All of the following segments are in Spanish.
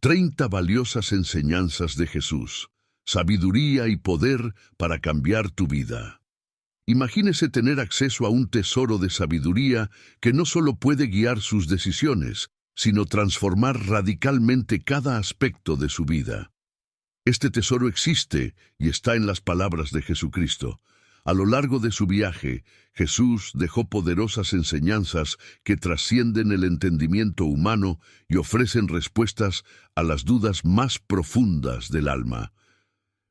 30 valiosas enseñanzas de Jesús, sabiduría y poder para cambiar tu vida. Imagínese tener acceso a un tesoro de sabiduría que no solo puede guiar sus decisiones, sino transformar radicalmente cada aspecto de su vida. Este tesoro existe y está en las palabras de Jesucristo. A lo largo de su viaje, Jesús dejó poderosas enseñanzas que trascienden el entendimiento humano y ofrecen respuestas a las dudas más profundas del alma.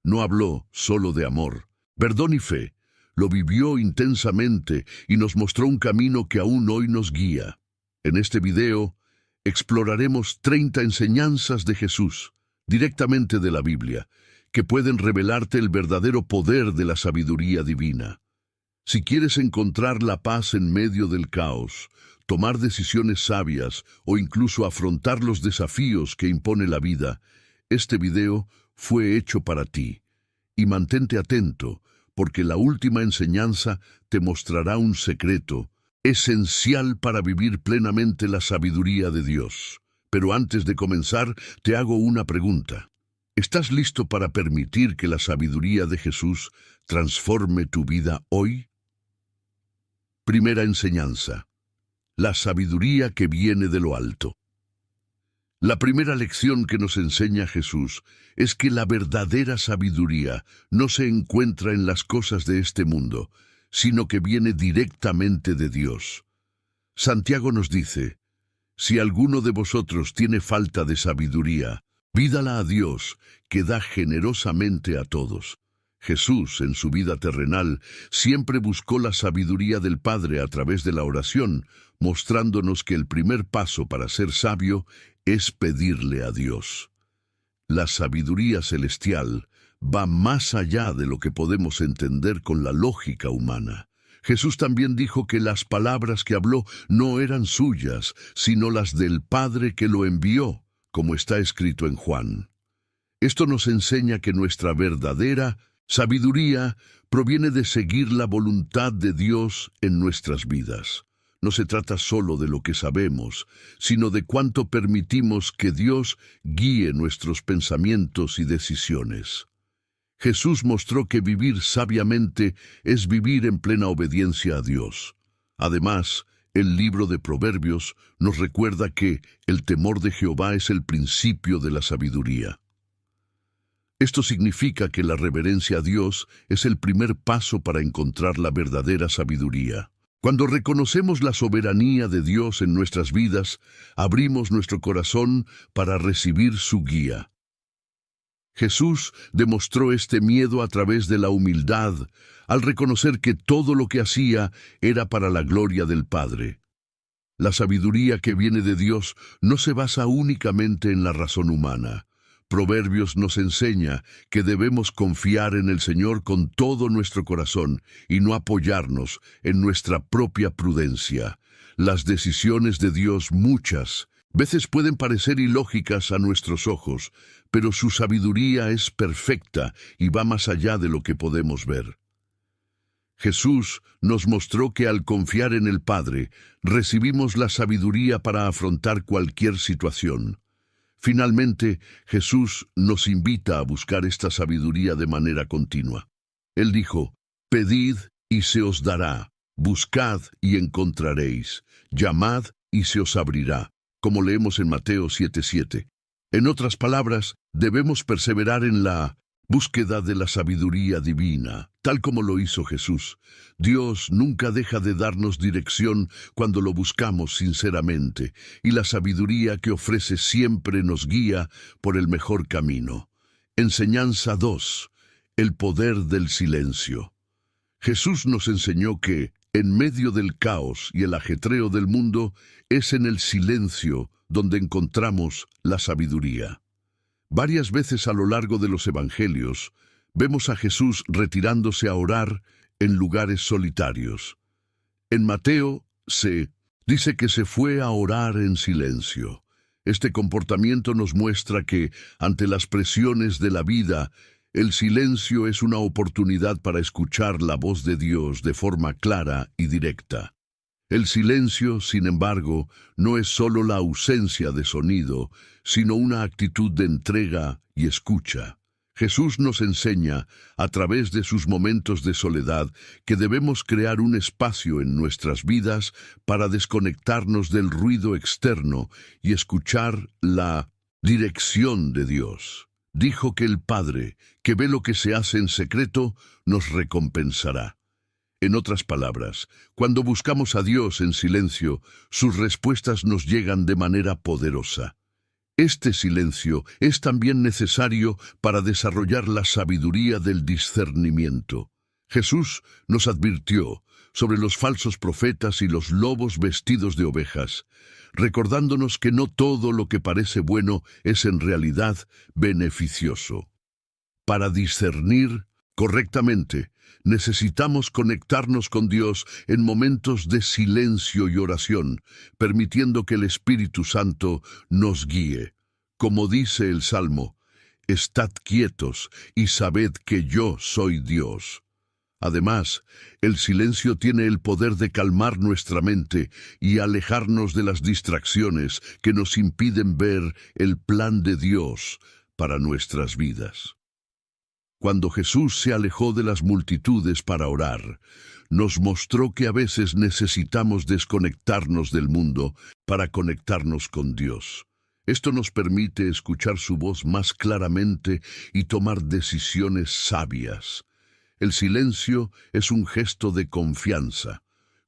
No habló solo de amor, perdón y fe. Lo vivió intensamente y nos mostró un camino que aún hoy nos guía. En este video, exploraremos 30 enseñanzas de Jesús, directamente de la Biblia, que pueden revelarte el verdadero poder de la sabiduría divina. Si quieres encontrar la paz en medio del caos, tomar decisiones sabias o incluso afrontar los desafíos que impone la vida, este video fue hecho para ti. Y mantente atento, porque la última enseñanza te mostrará un secreto esencial para vivir plenamente la sabiduría de Dios. Pero antes de comenzar, te hago una pregunta. ¿Estás listo para permitir que la sabiduría de Jesús transforme tu vida hoy? Primera enseñanza: la sabiduría que viene de lo alto. La primera lección que nos enseña Jesús es que la verdadera sabiduría no se encuentra en las cosas de este mundo, sino que viene directamente de Dios. Santiago nos dice: si alguno de vosotros tiene falta de sabiduría, pídala a Dios, que da generosamente a todos. Jesús, en su vida terrenal, siempre buscó la sabiduría del Padre a través de la oración, mostrándonos que el primer paso para ser sabio es pedirle a Dios. La sabiduría celestial va más allá de lo que podemos entender con la lógica humana. Jesús también dijo que las palabras que habló no eran suyas, sino las del Padre que lo envió, como está escrito en Juan. Esto nos enseña que nuestra verdadera sabiduría proviene de seguir la voluntad de Dios en nuestras vidas. No se trata solo de lo que sabemos, sino de cuánto permitimos que Dios guíe nuestros pensamientos y decisiones. Jesús mostró que vivir sabiamente es vivir en plena obediencia a Dios. Además, el libro de Proverbios nos recuerda que el temor de Jehová es el principio de la sabiduría. Esto significa que la reverencia a Dios es el primer paso para encontrar la verdadera sabiduría. Cuando reconocemos la soberanía de Dios en nuestras vidas, abrimos nuestro corazón para recibir su guía. Jesús demostró este miedo a través de la humildad, al reconocer que todo lo que hacía era para la gloria del Padre. La sabiduría que viene de Dios no se basa únicamente en la razón humana. Proverbios nos enseña que debemos confiar en el Señor con todo nuestro corazón y no apoyarnos en nuestra propia prudencia. Las decisiones de Dios muchas veces pueden parecer ilógicas a nuestros ojos, pero su sabiduría es perfecta y va más allá de lo que podemos ver. Jesús nos mostró que al confiar en el Padre, recibimos la sabiduría para afrontar cualquier situación. Finalmente, Jesús nos invita a buscar esta sabiduría de manera continua. Él dijo: pedid y se os dará, buscad y encontraréis, llamad y se os abrirá, como leemos en Mateo 7:7. En otras palabras, debemos perseverar en la búsqueda de la sabiduría divina, tal como lo hizo Jesús. Dios nunca deja de darnos dirección cuando lo buscamos sinceramente, y la sabiduría que ofrece siempre nos guía por el mejor camino. Enseñanza 2. El poder del silencio. Jesús nos enseñó que, en medio del caos y el ajetreo del mundo, es en el silencio donde encontramos la sabiduría. Varias veces a lo largo de los evangelios, vemos a Jesús retirándose a orar en lugares solitarios. En Mateo se dice que se fue a orar en silencio. Este comportamiento nos muestra que, ante las presiones de la vida, el silencio es una oportunidad para escuchar la voz de Dios de forma clara y directa. El silencio, sin embargo, no es solo la ausencia de sonido, sino una actitud de entrega y escucha. Jesús nos enseña, a través de sus momentos de soledad, que debemos crear un espacio en nuestras vidas para desconectarnos del ruido externo y escuchar la dirección de Dios. Dijo que el Padre, que ve lo que se hace en secreto, nos recompensará. En otras palabras, cuando buscamos a Dios en silencio, sus respuestas nos llegan de manera poderosa. Este silencio es también necesario para desarrollar la sabiduría del discernimiento. Jesús nos advirtió sobre los falsos profetas y los lobos vestidos de ovejas, recordándonos que no todo lo que parece bueno es en realidad beneficioso. Para discernir correctamente, necesitamos conectarnos con Dios en momentos de silencio y oración, permitiendo que el Espíritu Santo nos guíe. Como dice el Salmo, «Estad quietos y sabed que yo soy Dios». Además, el silencio tiene el poder de calmar nuestra mente y alejarnos de las distracciones que nos impiden ver el plan de Dios para nuestras vidas. Cuando Jesús se alejó de las multitudes para orar, nos mostró que a veces necesitamos desconectarnos del mundo para conectarnos con Dios. Esto nos permite escuchar su voz más claramente y tomar decisiones sabias. El silencio es un gesto de confianza.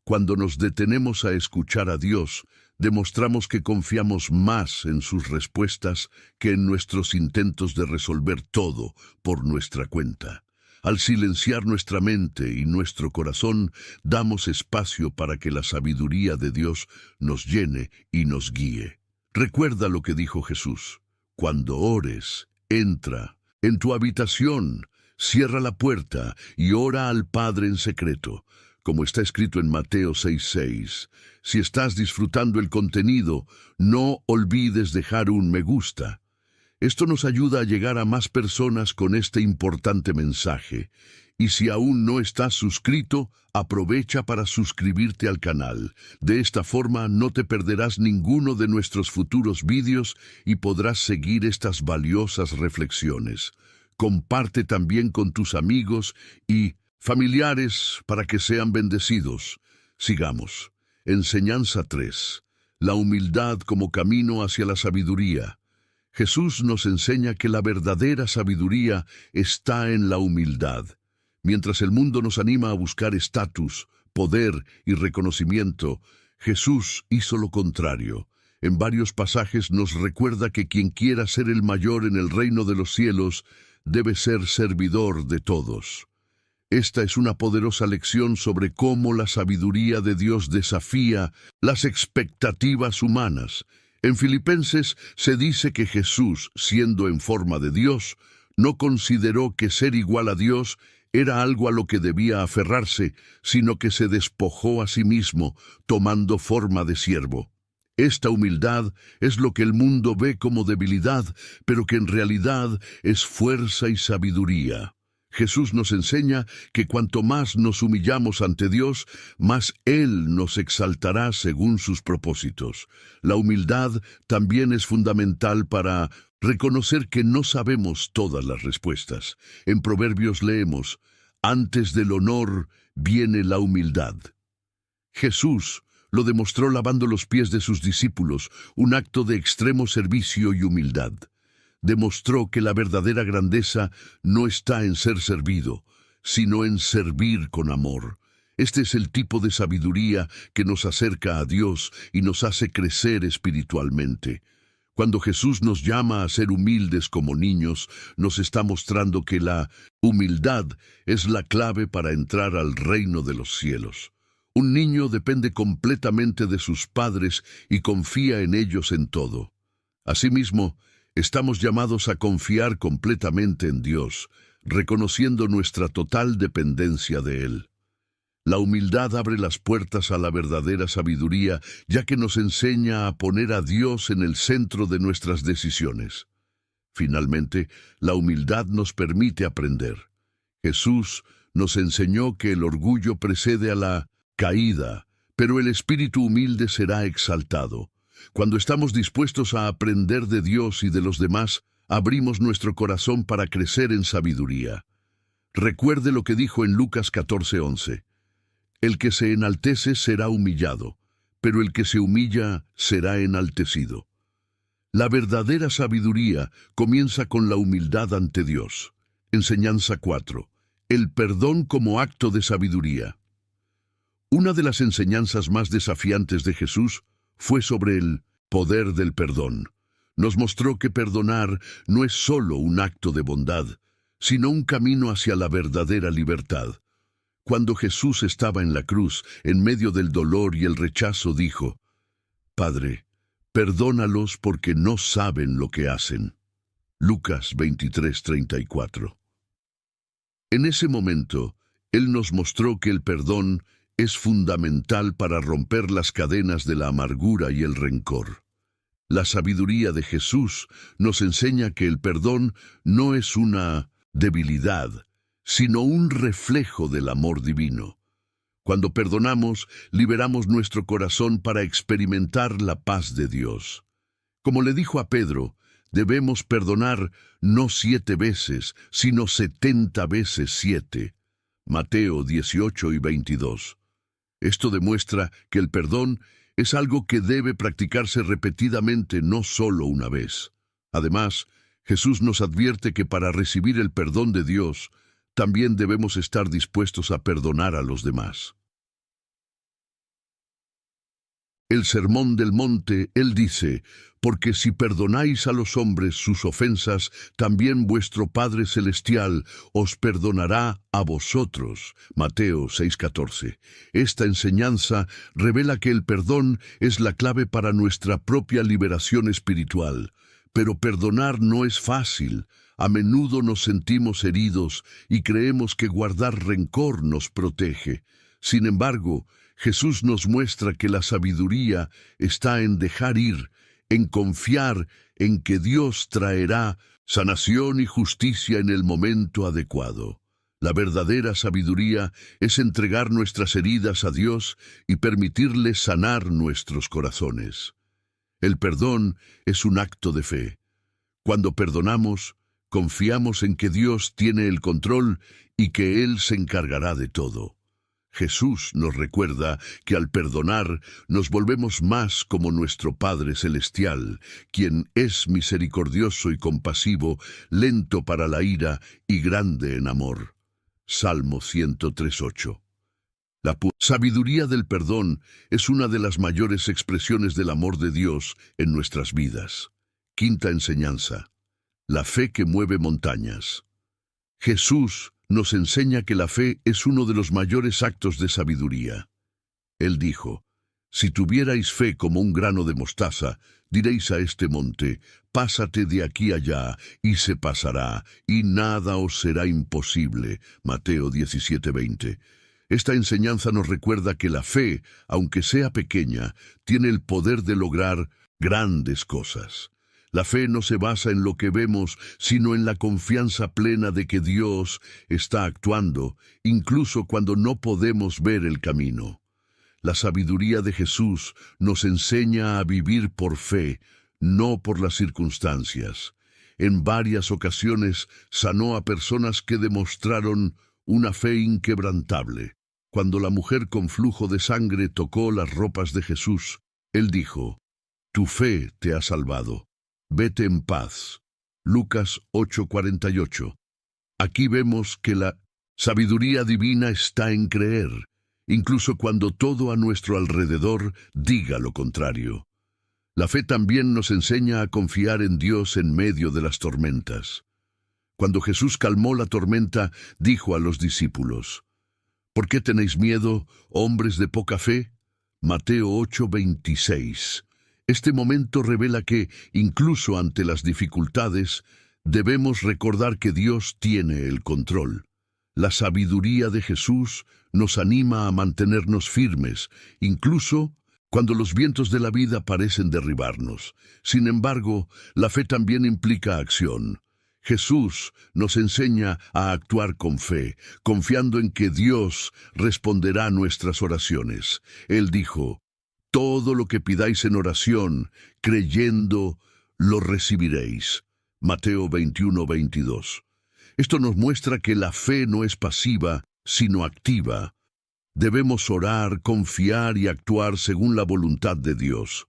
Cuando nos detenemos a escuchar a Dios, demostramos que confiamos más en sus respuestas que en nuestros intentos de resolver todo por nuestra cuenta. Al silenciar nuestra mente y nuestro corazón, damos espacio para que la sabiduría de Dios nos llene y nos guíe. Recuerda lo que dijo Jesús: cuando ores, entra en tu habitación, cierra la puerta y ora al Padre en secreto, como está escrito en Mateo 6:6. Si estás disfrutando el contenido, no olvides dejar un me gusta. Esto nos ayuda a llegar a más personas con este importante mensaje. Y si aún no estás suscrito, aprovecha para suscribirte al canal. De esta forma no te perderás ninguno de nuestros futuros vídeos y podrás seguir estas valiosas reflexiones. Comparte también con tus amigos y familiares para que sean bendecidos. Sigamos. Enseñanza 3. La humildad como camino hacia la sabiduría. Jesús nos enseña que la verdadera sabiduría está en la humildad. Mientras el mundo nos anima a buscar estatus, poder y reconocimiento, Jesús hizo lo contrario. En varios pasajes nos recuerda que quien quiera ser el mayor en el reino de los cielos debe ser servidor de todos. Esta es una poderosa lección sobre cómo la sabiduría de Dios desafía las expectativas humanas. En Filipenses se dice que Jesús, siendo en forma de Dios, no consideró que ser igual a Dios era algo a lo que debía aferrarse, sino que se despojó a sí mismo, tomando forma de siervo. Esta humildad es lo que el mundo ve como debilidad, pero que en realidad es fuerza y sabiduría. Jesús nos enseña que cuanto más nos humillamos ante Dios, más Él nos exaltará según sus propósitos. La humildad también es fundamental para reconocer que no sabemos todas las respuestas. En Proverbios leemos: antes del honor viene la humildad. Jesús lo demostró lavando los pies de sus discípulos, un acto de extremo servicio y humildad. Demostró que la verdadera grandeza no está en ser servido, sino en servir con amor. Este es el tipo de sabiduría que nos acerca a Dios y nos hace crecer espiritualmente. Cuando Jesús nos llama a ser humildes como niños, nos está mostrando que la humildad es la clave para entrar al reino de los cielos. Un niño depende completamente de sus padres y confía en ellos en todo. Asimismo, estamos llamados a confiar completamente en Dios, reconociendo nuestra total dependencia de Él. La humildad abre las puertas a la verdadera sabiduría, ya que nos enseña a poner a Dios en el centro de nuestras decisiones. Finalmente, la humildad nos permite aprender. Jesús nos enseñó que el orgullo precede a la caída, pero el espíritu humilde será exaltado. Cuando estamos dispuestos a aprender de Dios y de los demás, abrimos nuestro corazón para crecer en sabiduría. Recuerde lo que dijo en Lucas 14:11. El que se enaltece será humillado, pero el que se humilla será enaltecido. La verdadera sabiduría comienza con la humildad ante Dios. Enseñanza 4. El perdón como acto de sabiduría. Una de las enseñanzas más desafiantes de Jesús fue sobre el poder del perdón. Nos mostró que perdonar no es solo un acto de bondad, sino un camino hacia la verdadera libertad. Cuando Jesús estaba en la cruz, en medio del dolor y el rechazo, dijo: Padre, perdónalos porque no saben lo que hacen. Lucas 23:34. En ese momento, Él nos mostró que el perdón es fundamental para romper las cadenas de la amargura y el rencor. La sabiduría de Jesús nos enseña que el perdón no es una debilidad, sino un reflejo del amor divino. Cuando perdonamos, liberamos nuestro corazón para experimentar la paz de Dios. Como le dijo a Pedro, debemos perdonar no 7 veces, sino 70 veces 7. Mateo 18:22. Esto demuestra que el perdón es algo que debe practicarse repetidamente, no solo una vez. Además, Jesús nos advierte que para recibir el perdón de Dios, también debemos estar dispuestos a perdonar a los demás. El Sermón del Monte, Él dice: porque si perdonáis a los hombres sus ofensas, también vuestro Padre Celestial os perdonará a vosotros. Mateo 6:14. Esta enseñanza revela que el perdón es la clave para nuestra propia liberación espiritual. Pero perdonar no es fácil. A menudo nos sentimos heridos y creemos que guardar rencor nos protege. Sin embargo, Jesús nos muestra que la sabiduría está en dejar ir, en confiar en que Dios traerá sanación y justicia en el momento adecuado. La verdadera sabiduría es entregar nuestras heridas a Dios y permitirle sanar nuestros corazones. El perdón es un acto de fe. Cuando perdonamos, confiamos en que Dios tiene el control y que Él se encargará de todo. Jesús nos recuerda que al perdonar nos volvemos más como nuestro Padre Celestial, quien es misericordioso y compasivo, lento para la ira y grande en amor. Salmo 103:8. La sabiduría del perdón es una de las mayores expresiones del amor de Dios en nuestras vidas. Quinta enseñanza: la fe que mueve montañas. Jesús nos enseña que la fe es uno de los mayores actos de sabiduría. Él dijo: si tuvierais fe como un grano de mostaza, diréis a este monte: pásate de aquí allá, y se pasará, y nada os será imposible. Mateo 17:20. Esta enseñanza nos recuerda que la fe, aunque sea pequeña, tiene el poder de lograr grandes cosas. La fe no se basa en lo que vemos, sino en la confianza plena de que Dios está actuando, incluso cuando no podemos ver el camino. La sabiduría de Jesús nos enseña a vivir por fe, no por las circunstancias. En varias ocasiones sanó a personas que demostraron una fe inquebrantable. Cuando la mujer con flujo de sangre tocó las ropas de Jesús, Él dijo: tu fe te ha salvado. Vete en paz. Lucas 8:48. Aquí vemos que la sabiduría divina está en creer, incluso cuando todo a nuestro alrededor diga lo contrario. La fe también nos enseña a confiar en Dios en medio de las tormentas. Cuando Jesús calmó la tormenta, dijo a los discípulos: ¿por qué tenéis miedo, hombres de poca fe? Mateo 8:26. Este momento revela que, incluso ante las dificultades, debemos recordar que Dios tiene el control. La sabiduría de Jesús nos anima a mantenernos firmes, incluso cuando los vientos de la vida parecen derribarnos. Sin embargo, la fe también implica acción. Jesús nos enseña a actuar con fe, confiando en que Dios responderá a nuestras oraciones. Él dijo, todo lo que pidáis en oración, creyendo, lo recibiréis. Mateo 21:22. Esto nos muestra que la fe no es pasiva, sino activa. Debemos orar, confiar y actuar según la voluntad de Dios.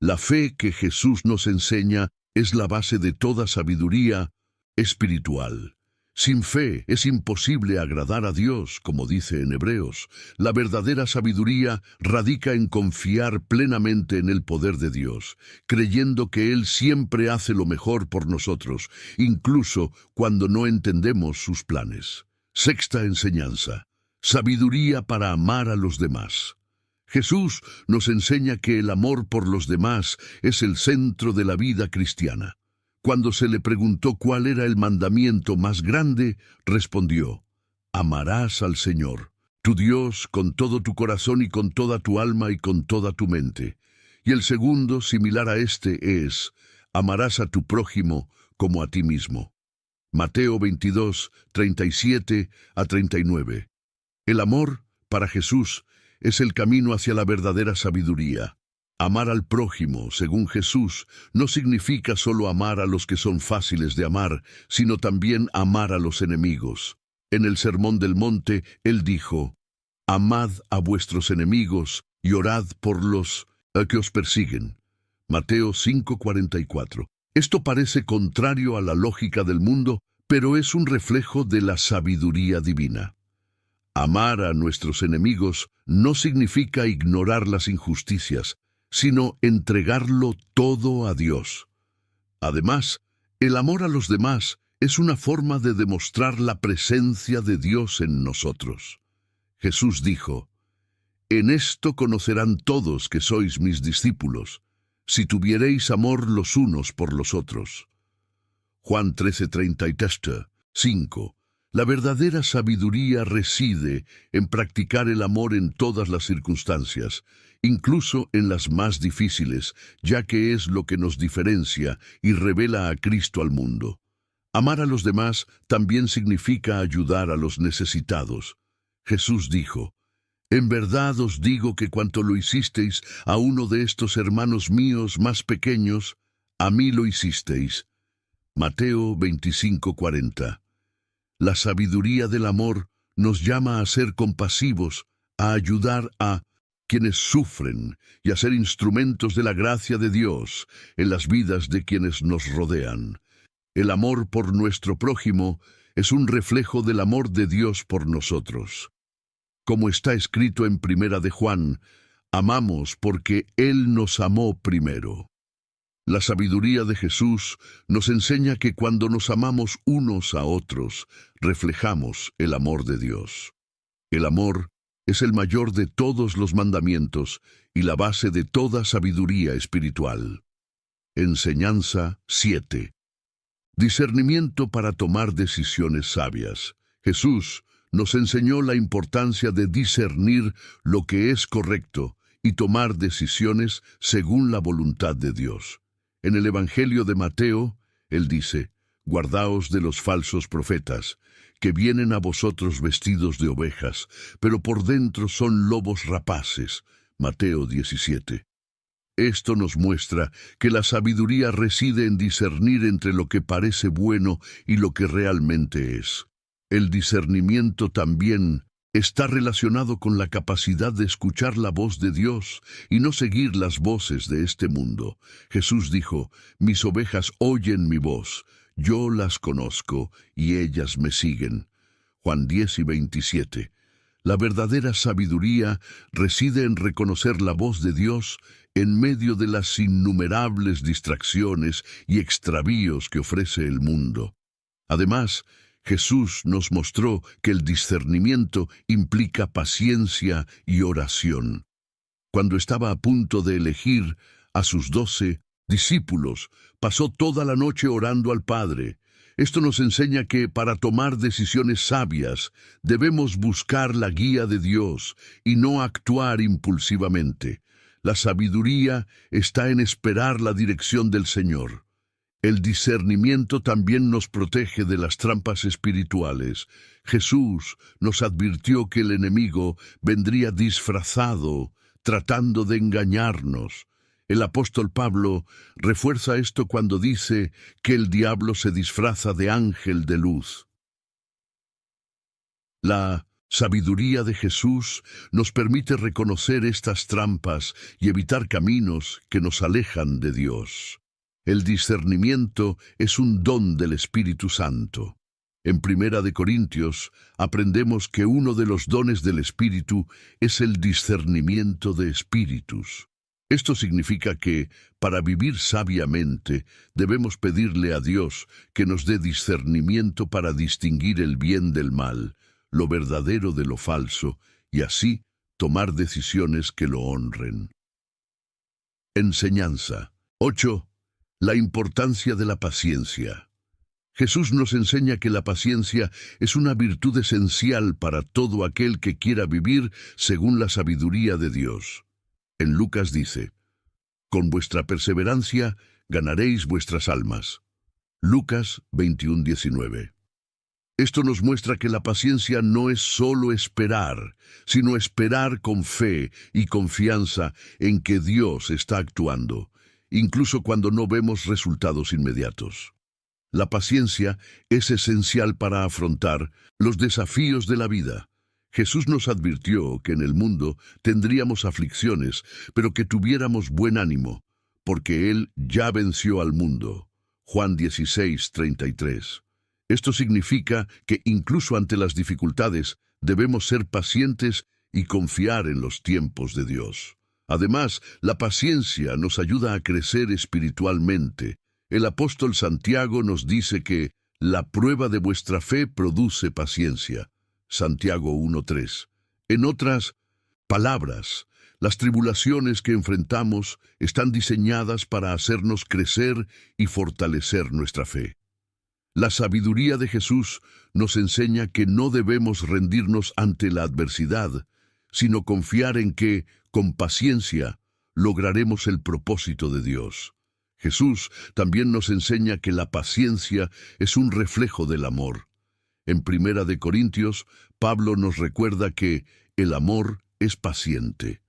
La fe que Jesús nos enseña es la base de toda sabiduría espiritual. Sin fe es imposible agradar a Dios, como dice en Hebreos. La verdadera sabiduría radica en confiar plenamente en el poder de Dios, creyendo que Él siempre hace lo mejor por nosotros, incluso cuando no entendemos sus planes. Sexta enseñanza: sabiduría para amar a los demás. Jesús nos enseña que el amor por los demás es el centro de la vida cristiana. Cuando se le preguntó cuál era el mandamiento más grande, respondió, amarás al Señor, tu Dios, con todo tu corazón y con toda tu alma y con toda tu mente. Y el segundo, similar a este, es, amarás a tu prójimo como a ti mismo. Mateo 22, 37 a 39. El amor, para Jesús, es el camino hacia la verdadera sabiduría. Amar al prójimo, según Jesús, no significa solo amar a los que son fáciles de amar, sino también amar a los enemigos. En el Sermón del Monte, Él dijo, amad a vuestros enemigos y orad por los que os persiguen. Mateo 5:44. Esto parece contrario a la lógica del mundo, pero es un reflejo de la sabiduría divina. Amar a nuestros enemigos no significa ignorar las injusticias, sino entregarlo todo a Dios. Además, el amor a los demás es una forma de demostrar la presencia de Dios en nosotros. Jesús dijo, en esto conocerán todos que sois mis discípulos, si tuviereis amor los unos por los otros. Juan 13:35. La verdadera sabiduría reside en practicar el amor en todas las circunstancias, incluso en las más difíciles, ya que es lo que nos diferencia y revela a Cristo al mundo. Amar a los demás también significa ayudar a los necesitados. Jesús dijo, en verdad os digo que cuanto lo hicisteis a uno de estos hermanos míos más pequeños, a mí lo hicisteis. Mateo 25:40. La sabiduría del amor nos llama a ser compasivos, a ayudar a quienes sufren y a ser instrumentos de la gracia de Dios en las vidas de quienes nos rodean. El amor por nuestro prójimo es un reflejo del amor de Dios por nosotros. Como está escrito en Primera de Juan, amamos porque Él nos amó primero. La sabiduría de Jesús nos enseña que cuando nos amamos unos a otros, reflejamos el amor de Dios. El amor es el mayor de todos los mandamientos y la base de toda sabiduría espiritual. Enseñanza 7. Discernimiento para tomar decisiones sabias. Jesús nos enseñó la importancia de discernir lo que es correcto y tomar decisiones según la voluntad de Dios. En el Evangelio de Mateo, Él dice, guardaos de los falsos profetas, que vienen a vosotros vestidos de ovejas, pero por dentro son lobos rapaces. Mateo 17. Esto nos muestra que la sabiduría reside en discernir entre lo que parece bueno y lo que realmente es. El discernimiento también está relacionado con la capacidad de escuchar la voz de Dios y no seguir las voces de este mundo. Jesús dijo, mis ovejas oyen mi voz, yo las conozco y ellas me siguen. Juan 10:27. La verdadera sabiduría reside en reconocer la voz de Dios en medio de las innumerables distracciones y extravíos que ofrece el mundo. Además, Jesús nos mostró que el discernimiento implica paciencia y oración. Cuando estaba a punto de elegir a sus 12 discípulos, pasó toda la noche orando al Padre. Esto nos enseña que para tomar decisiones sabias debemos buscar la guía de Dios y no actuar impulsivamente. La sabiduría está en esperar la dirección del Señor. El discernimiento también nos protege de las trampas espirituales. Jesús nos advirtió que el enemigo vendría disfrazado, tratando de engañarnos. El apóstol Pablo refuerza esto cuando dice que el diablo se disfraza de ángel de luz. La sabiduría de Jesús nos permite reconocer estas trampas y evitar caminos que nos alejan de Dios. El discernimiento es un don del Espíritu Santo. En Primera de Corintios aprendemos que uno de los dones del Espíritu es el discernimiento de espíritus. Esto significa que, para vivir sabiamente, debemos pedirle a Dios que nos dé discernimiento para distinguir el bien del mal, lo verdadero de lo falso, y así tomar decisiones que lo honren. Enseñanza 8. La importancia de la paciencia. Jesús nos enseña que la paciencia es una virtud esencial para todo aquel que quiera vivir según la sabiduría de Dios. En Lucas dice: «Con vuestra perseverancia ganaréis vuestras almas». Lucas 21:19. Esto nos muestra que la paciencia no es solo esperar, sino esperar con fe y confianza en que Dios está actuando, incluso cuando no vemos resultados inmediatos. La paciencia es esencial para afrontar los desafíos de la vida. Jesús nos advirtió que en el mundo tendríamos aflicciones, pero que tuviéramos buen ánimo, porque Él ya venció al mundo. Juan 16:33. Esto significa que incluso ante las dificultades debemos ser pacientes y confiar en los tiempos de Dios. Además, la paciencia nos ayuda a crecer espiritualmente. El apóstol Santiago nos dice que la prueba de vuestra fe produce paciencia. Santiago 1:3. En otras palabras, las tribulaciones que enfrentamos están diseñadas para hacernos crecer y fortalecer nuestra fe. La sabiduría de Jesús nos enseña que no debemos rendirnos ante la adversidad, sino confiar en que, con paciencia, lograremos el propósito de Dios. Jesús también nos enseña que la paciencia es un reflejo del amor. En Primera de Corintios, Pablo nos recuerda que el amor es paciente.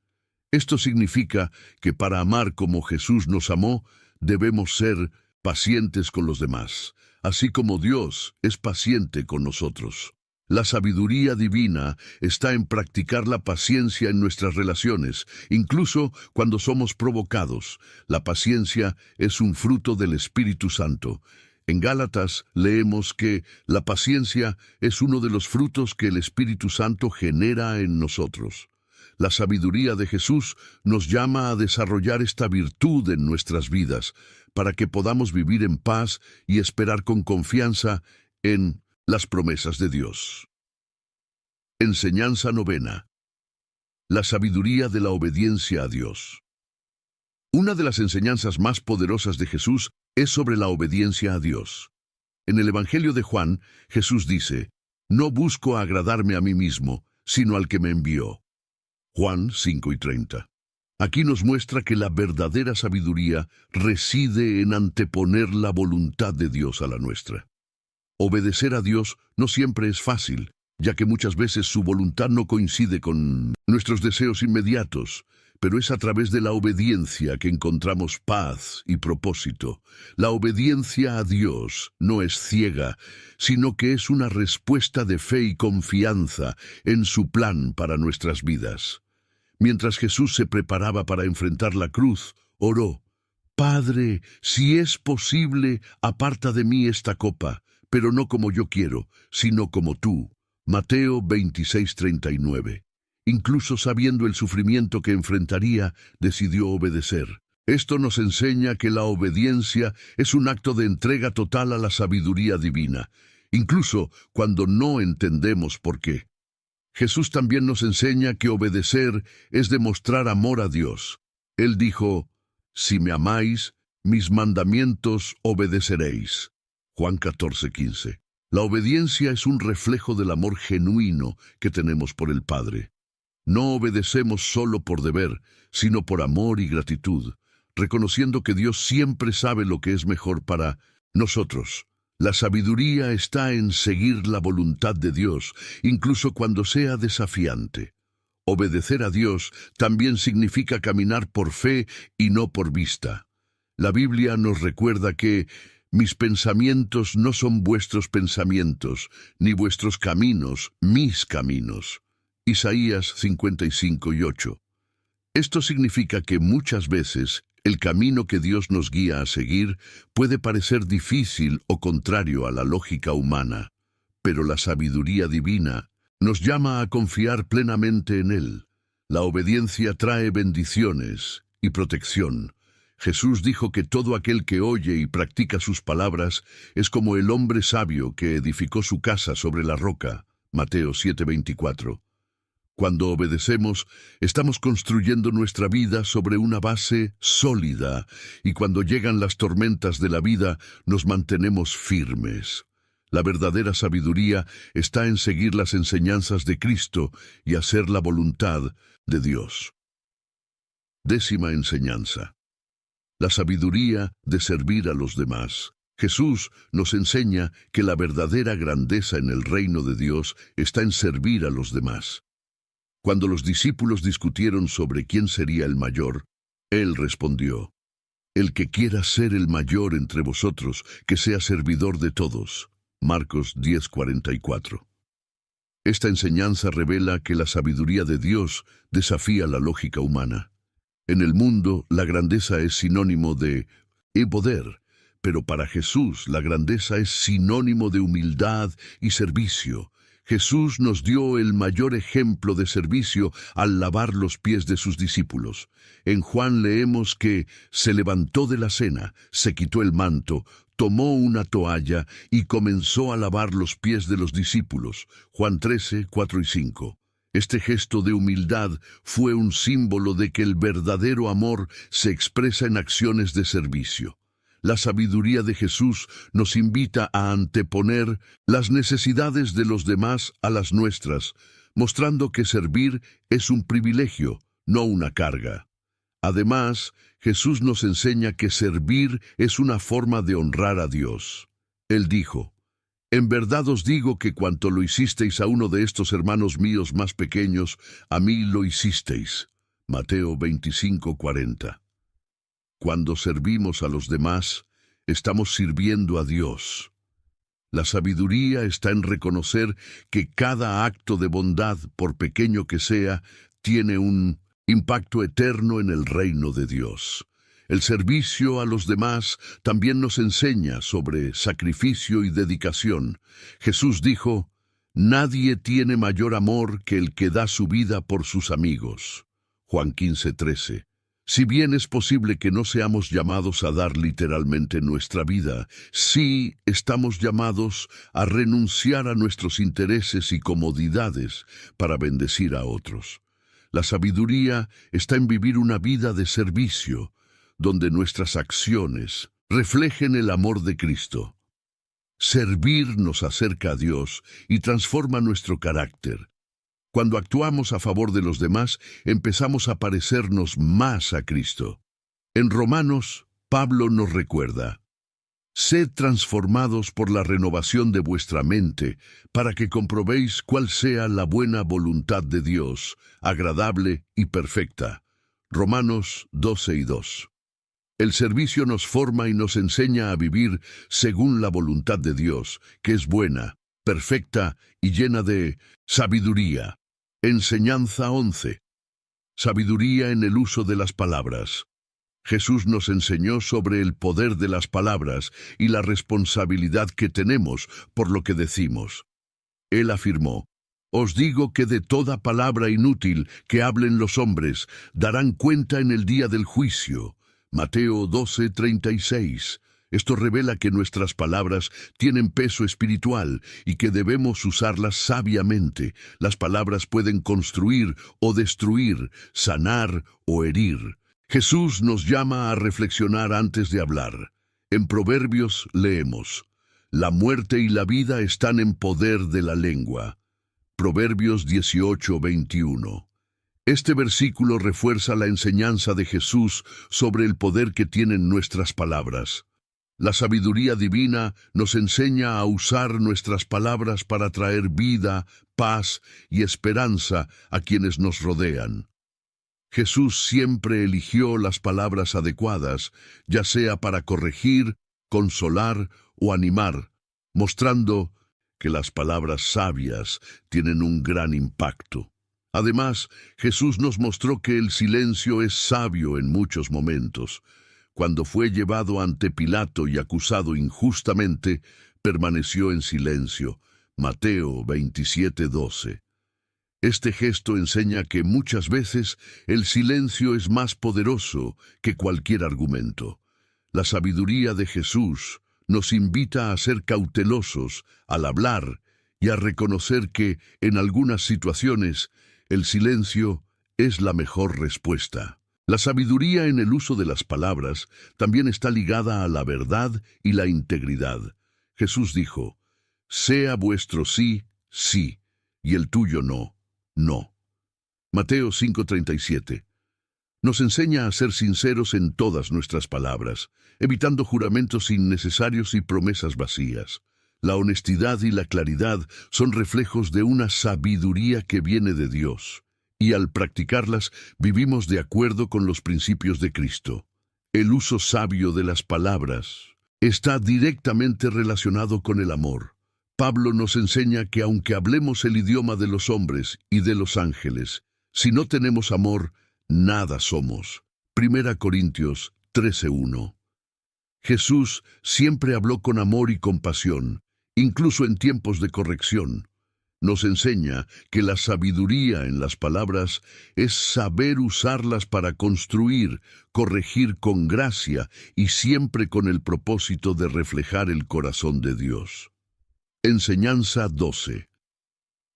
Esto significa que para amar como Jesús nos amó, debemos ser pacientes con los demás, así como Dios es paciente con nosotros. La sabiduría divina está en practicar la paciencia en nuestras relaciones, incluso cuando somos provocados. La paciencia es un fruto del Espíritu Santo. En Gálatas leemos que la paciencia es uno de los frutos que el Espíritu Santo genera en nosotros. La sabiduría de Jesús nos llama a desarrollar esta virtud en nuestras vidas, para que podamos vivir en paz y esperar con confianza en las promesas de Dios. Enseñanza 9. La sabiduría de la obediencia a Dios. Una de las enseñanzas más poderosas de Jesús es sobre la obediencia a Dios. En el Evangelio de Juan, Jesús dice: «No busco agradarme a mí mismo, sino al que me envió». Juan 5:30. Aquí nos muestra que la verdadera sabiduría reside en anteponer la voluntad de Dios a la nuestra. Obedecer a Dios no siempre es fácil, ya que muchas veces su voluntad no coincide con nuestros deseos inmediatos, pero es a través de la obediencia que encontramos paz y propósito. La obediencia a Dios no es ciega, sino que es una respuesta de fe y confianza en su plan para nuestras vidas. Mientras Jesús se preparaba para enfrentar la cruz, oró: «Padre, si es posible, aparta de mí esta copa, pero no como yo quiero, sino como tú». Mateo 26:39. Incluso sabiendo el sufrimiento que enfrentaría, decidió obedecer. Esto nos enseña que la obediencia es un acto de entrega total a la sabiduría divina, incluso cuando no entendemos por qué. Jesús también nos enseña que obedecer es demostrar amor a Dios. Él dijo: «Si me amáis, mis mandamientos obedeceréis». Juan 14:15. La obediencia es un reflejo del amor genuino que tenemos por el Padre. No obedecemos solo por deber, sino por amor y gratitud. reconociendo que Dios siempre sabe lo que es mejor para nosotros. La sabiduría está en seguir la voluntad de Dios, incluso cuando sea desafiante. Obedecer a Dios también significa caminar por fe y no por vista. La Biblia nos recuerda que mis pensamientos no son vuestros pensamientos, ni vuestros caminos, mis caminos. Isaías 55:8. Esto significa que muchas veces el camino que Dios nos guía a seguir puede parecer difícil o contrario a la lógica humana, pero la sabiduría divina nos llama a confiar plenamente en Él. La obediencia trae bendiciones y protección. Jesús dijo que todo aquel que oye y practica sus palabras es como el hombre sabio que edificó su casa sobre la roca. Mateo 7:24. Cuando obedecemos, estamos construyendo nuestra vida sobre una base sólida, y cuando llegan las tormentas de la vida, nos mantenemos firmes. La verdadera sabiduría está en seguir las enseñanzas de Cristo y hacer la voluntad de Dios. 10ª enseñanza. La sabiduría de servir a los demás. Jesús nos enseña que la verdadera grandeza en el reino de Dios está en servir a los demás. Cuando los discípulos discutieron sobre quién sería el mayor, Él respondió: el que quiera ser el mayor entre vosotros, que sea servidor de todos. Marcos 10:44. Esta enseñanza revela que la sabiduría de Dios desafía la lógica humana. En el mundo, la grandeza es sinónimo de poder, pero para Jesús la grandeza es sinónimo de humildad y servicio. Jesús nos dio el mayor ejemplo de servicio al lavar los pies de sus discípulos. En Juan leemos que se levantó de la cena, se quitó el manto, tomó una toalla y comenzó a lavar los pies de los discípulos. Juan 13:4 y 5. Este gesto de humildad fue un símbolo de que el verdadero amor se expresa en acciones de servicio. La sabiduría de Jesús nos invita a anteponer las necesidades de los demás a las nuestras, mostrando que servir es un privilegio, no una carga. Además, Jesús nos enseña que servir es una forma de honrar a Dios. Él dijo: en verdad os digo que cuanto lo hicisteis a uno de estos hermanos míos más pequeños, a mí lo hicisteis. Mateo 25:40. Cuando servimos a los demás, estamos sirviendo a Dios. La sabiduría está en reconocer que cada acto de bondad, por pequeño que sea, tiene un impacto eterno en el reino de Dios. El servicio a los demás también nos enseña sobre sacrificio y dedicación. Jesús dijo: nadie tiene mayor amor que el que da su vida por sus amigos. Juan 15:13. Si bien es posible que no seamos llamados a dar literalmente nuestra vida, sí estamos llamados a renunciar a nuestros intereses y comodidades para bendecir a otros. La sabiduría está en vivir una vida de servicio, donde nuestras acciones reflejen el amor de Cristo. Servir nos acerca a Dios y transforma nuestro carácter. Cuando actuamos a favor de los demás, empezamos a parecernos más a Cristo. En Romanos, Pablo nos recuerda: sed transformados por la renovación de vuestra mente, para que comprobéis cuál sea la buena voluntad de Dios, agradable y perfecta. Romanos 12:2. El servicio nos forma y nos enseña a vivir según la voluntad de Dios, que es buena, perfecta y llena de sabiduría. Enseñanza 11. Sabiduría en el uso de las palabras. Jesús nos enseñó sobre el poder de las palabras y la responsabilidad que tenemos por lo que decimos. Él afirmó: os digo que de toda palabra inútil que hablen los hombres, darán cuenta en el día del juicio. Mateo 12:36. Esto revela que nuestras palabras tienen peso espiritual y que debemos usarlas sabiamente. Las palabras pueden construir o destruir, sanar o herir. Jesús nos llama a reflexionar antes de hablar. En Proverbios leemos: la muerte y la vida están en poder de la lengua. Proverbios 18:21. Este versículo refuerza la enseñanza de Jesús sobre el poder que tienen nuestras palabras. La sabiduría divina nos enseña a usar nuestras palabras para traer vida, paz y esperanza a quienes nos rodean. Jesús siempre eligió las palabras adecuadas, ya sea para corregir, consolar o animar, mostrando que las palabras sabias tienen un gran impacto. Además, Jesús nos mostró que el silencio es sabio en muchos momentos. Cuando fue llevado ante Pilato y acusado injustamente, permaneció en silencio. Mateo 27:12. Este gesto enseña que muchas veces el silencio es más poderoso que cualquier argumento. La sabiduría de Jesús nos invita a ser cautelosos al hablar y a reconocer que, en algunas situaciones, el silencio es la mejor respuesta. La sabiduría en el uso de las palabras también está ligada a la verdad y la integridad. Jesús dijo: «Sea vuestro sí, sí, y el tuyo no, no». Mateo 5:37. Nos enseña a ser sinceros en todas nuestras palabras, evitando juramentos innecesarios y promesas vacías. La honestidad y la claridad son reflejos de una sabiduría que viene de Dios, y al practicarlas vivimos de acuerdo con los principios de Cristo. El uso sabio de las palabras está directamente relacionado con el amor. Pablo nos enseña que aunque hablemos el idioma de los hombres y de los ángeles, si no tenemos amor, nada somos. 1 Corintios 13:1. Jesús siempre habló con amor y compasión, incluso en tiempos de corrección. Nos enseña que la sabiduría en las palabras es saber usarlas para construir, corregir con gracia y siempre con el propósito de reflejar el corazón de Dios. Enseñanza 12.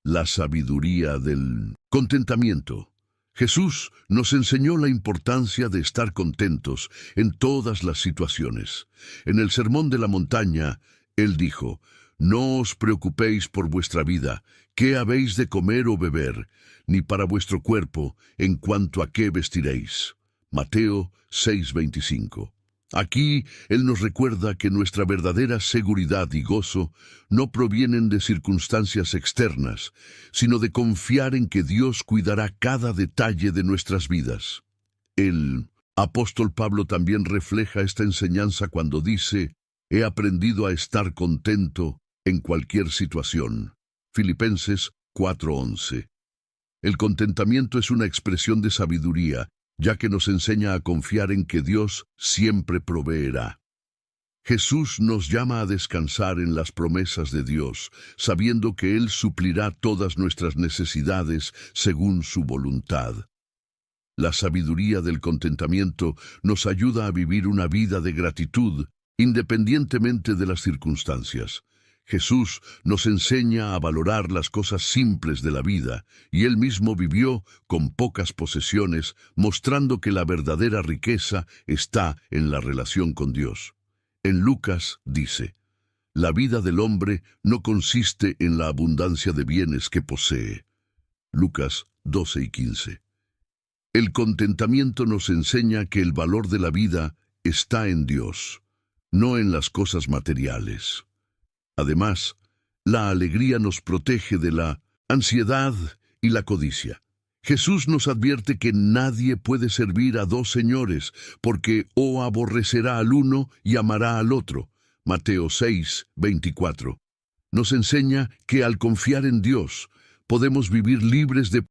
La sabiduría del contentamiento. Jesús nos enseñó la importancia de estar contentos en todas las situaciones. En el Sermón de la Montaña, Él dijo: «No os preocupéis por vuestra vida, qué habéis de comer o beber, ni para vuestro cuerpo, en cuanto a qué vestiréis». Mateo 6:25. Aquí Él nos recuerda que nuestra verdadera seguridad y gozo no provienen de circunstancias externas, sino de confiar en que Dios cuidará cada detalle de nuestras vidas. El apóstol Pablo también refleja esta enseñanza cuando dice: «He aprendido a estar contento en cualquier situación». Filipenses 4:11. El contentamiento es una expresión de sabiduría, ya que nos enseña a confiar en que Dios siempre proveerá. Jesús nos llama a descansar en las promesas de Dios, sabiendo que Él suplirá todas nuestras necesidades según su voluntad. La sabiduría del contentamiento nos ayuda a vivir una vida de gratitud, independientemente de las circunstancias. Jesús nos enseña a valorar las cosas simples de la vida, y Él mismo vivió con pocas posesiones, mostrando que la verdadera riqueza está en la relación con Dios. En Lucas dice: «La vida del hombre no consiste en la abundancia de bienes que posee». Lucas 12:15. El contentamiento nos enseña que el valor de la vida está en Dios, no en las cosas materiales. Además, la alegría nos protege de la ansiedad y la codicia. Jesús nos advierte que nadie puede servir a dos señores, porque o aborrecerá al uno y amará al otro. Mateo 6:24. Nos enseña que al confiar en Dios, podemos vivir libres de